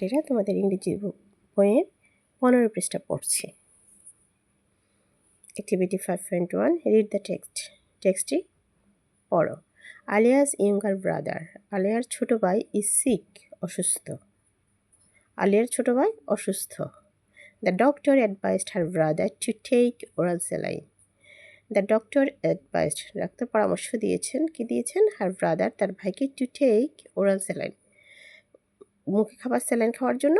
ছাত্রছাত্রীরা তোমাদের ইংরেজি বইয়ে 15 পৃষ্ঠা পড়ছি। অ্যাক্টিভিটি 5.1 রিড দ্য টেক্সটটি পড়ো। আলিয়াস ইয়ঙ্গার ব্রাদার, আলিয়ার ছোট ভাই ইজ সিক, অসুস্থ। আলিয়ার ছোট ভাই অসুস্থ। The doctor advised her brother to take oral saline. The doctor advised, ডাক্তার পরামর্শ দিয়েছেন, কি দিয়েছেন? হার ব্রাদার, তার ভাইকে, টু টেক ওরাল স্যালাইন, মুখে খাবার স্যালাইন খাওয়ার জন্য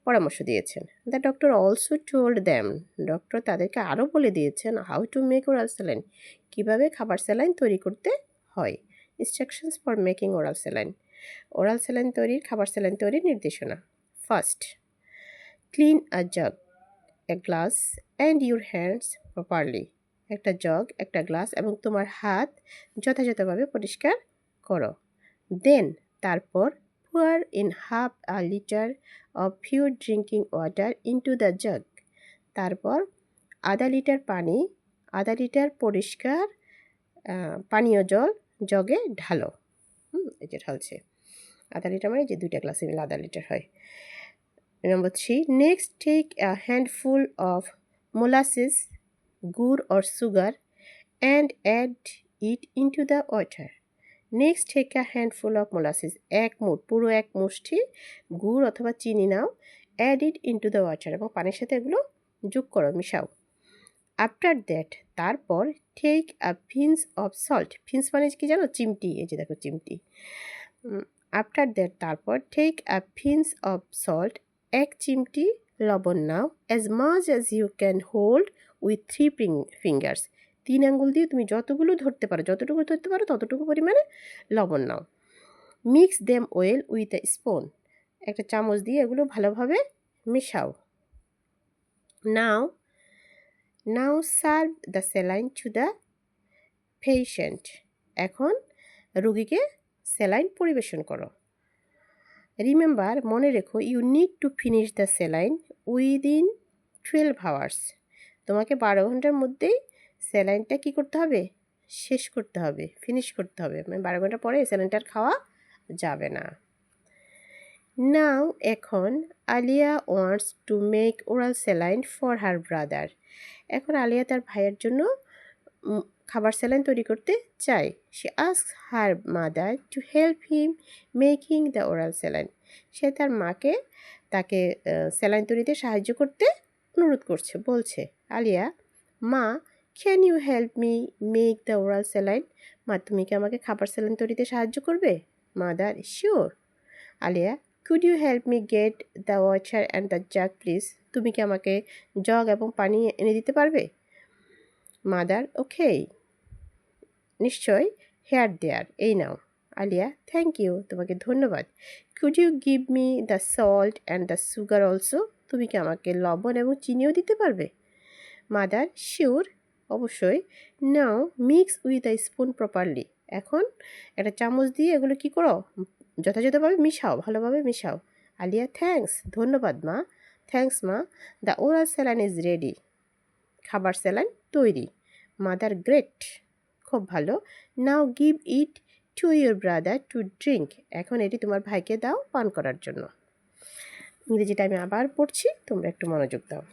পরামর্শ দিয়েছেন। The doctor also told them, doctor তাদেরকে আরও বলে দিয়েছেন how to make oral saline, কীভাবে খাবার স্যালাইন তৈরি করতে হয়। Instructions for making oral saline, oral saline তৈরির, খাবার স্যালাইন তৈরির নির্দেশনা। First, clean a jug, a glass and your hands properly, একটা জগ, একটা গ্লাস এবং তোমার হাত যথাযথভাবে পরিষ্কার করো। দেন, তারপর, pour in half a liter of pure drinking water into the jug, তারপর আধা লিটার পরিষ্কার পানীয় জল জগে ঢালো। এই যে ঢালছে, আধা লিটার মানে যে 2টা গ্লাসে মিলে আধা লিটার হয়। Number 3, next take a handful of molasses, গুড় or sugar and add it into the water. Next take a handful of molasses, পুরো এক মুষ্টি গুড় অথবা চিনি নাও, add it into the water, এবং পানির সাথে এগুলো যোগ করো, মিশাও। আফটার দ্যাট, তারপর, take a pinch of salt, pinch মানে কি জানো? চিমটি, এই যে দেখো চিমটি। আফটার দ্যাট, তারপর, take a pinch of salt, এক চিমটি লবণ নাও, as much as you can hold with 3 fingers, 3 আঙ্গুল দিয়ে তুমি যতটুকু ধরতে পারো ততটুকু পরিমাণে লবণ নাও। Mix them well with a spoon, একটা চামচ দিয়ে এগুলো ভালোভাবে মেশাও। Now serve the saline to the patient, এখন রোগীকে স্যালাইন পরিবেশন করো। রিমেম্বার, মনে রেখো, you need to finish the saline within 12 hours, তোমাকে 12 ঘন্টার মধ্যেই স্যালাইনটা কী করতে হবে? শেষ করতে হবে, ফিনিশ করতে হবে, মানে 12 ঘন্টা পরে স্যালাইনটার খাওয়া যাবে না। নাও, এখন, Alia wants to make oral saline for her brother, এখন আলিয়া তার ভাইয়ের জন্য খাবার স্যালাইন তৈরি করতে চায়। She asks her mother to help him making the oral saline, সে তার মাকে তাকে স্যালাইন তৈরিতে সাহায্য করতে অনুরোধ করছে, বলছে। আলিয়া, মা, can you help me make the oral saline, মা তুমি কি আমাকে খাবার স্যালাইন তৈরিতে সাহায্য করবে? Mother, sure. Alia, could you help me get the water and the jug please, তুমি কি আমাকে জগ এবং পানি এনে দিতে পারবে? মাদার, ওকে, নিশ্চয়, হেয়ার দেয়ার, এই নাও। আলিয়া, থ্যাংক ইউ, তোমাকে ধন্যবাদ। Could you give me the salt and the sugar also, তুমি কি আমাকে লবণ এবং চিনিও দিতে পারবে? মাদার, শিওর, অবশ্যই। Now mix with a spoon properly, এখন একটা চামচ দিয়ে এগুলো কি করো? যথাযথভাবে মিশাও, ভালোভাবে মিশাও। আলিয়া, থ্যাঙ্কস, ধন্যবাদ মা। থ্যাঙ্কস মা, the oral saline is ready, খাবার স্যালাইন তৈরি। মাদার, গ্রেট, খুব ভালো। Now give it to your brother to drink, এখন এটি তোমার ভাইকে দাও পান করার জন্য। ইংরেজিটা আমি আবার পড়ছি, তোমরা একটু মনোযোগ দাও।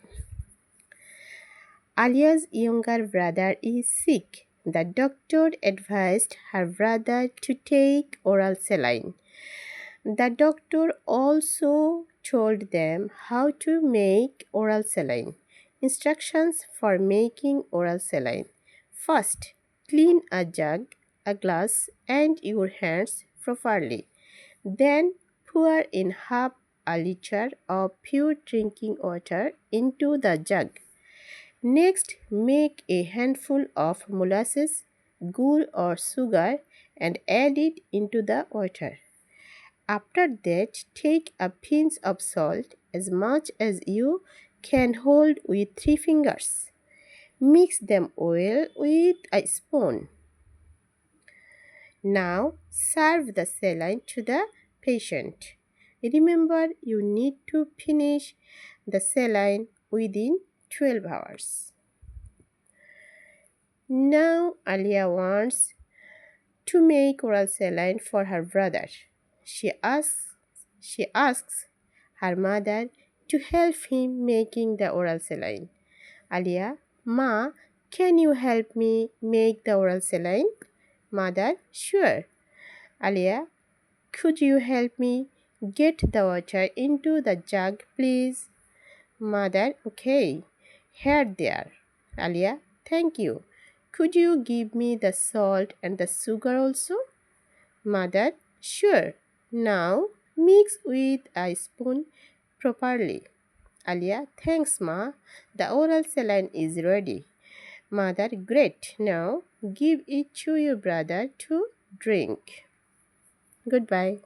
Alia's younger brother is sick. The doctor advised her brother to take oral saline. The doctor also told them how to make oral saline. Instructions for making oral saline. First, clean a jug, a glass, and your hands properly. Then, pour in half a liter of pure drinking water into the jug. Next, make a handful of molasses, gur or sugar, and add it into the water. After that, take a pinch of salt, as much as you can hold with 3 fingers. Mix them well with a spoon. Now, serve the saline to the patient. Remember, you need to finish the saline within 12 hours. Now, Alia wants to make oral saline for her brother. She asks her mother to help him making the oral saline. Alia, Ma, can you help me make the oral saline? Mother, sure. Alia, could you help me get the water into the jug, please? Mother, okay. Here there. Alia, thank you. Could you give me the salt and the sugar also? Mother, sure. Now mix with a spoon properly. Alia, thanks, Ma. The oral saline is ready. Mother, great. Now give it to your brother to drink. Goodbye.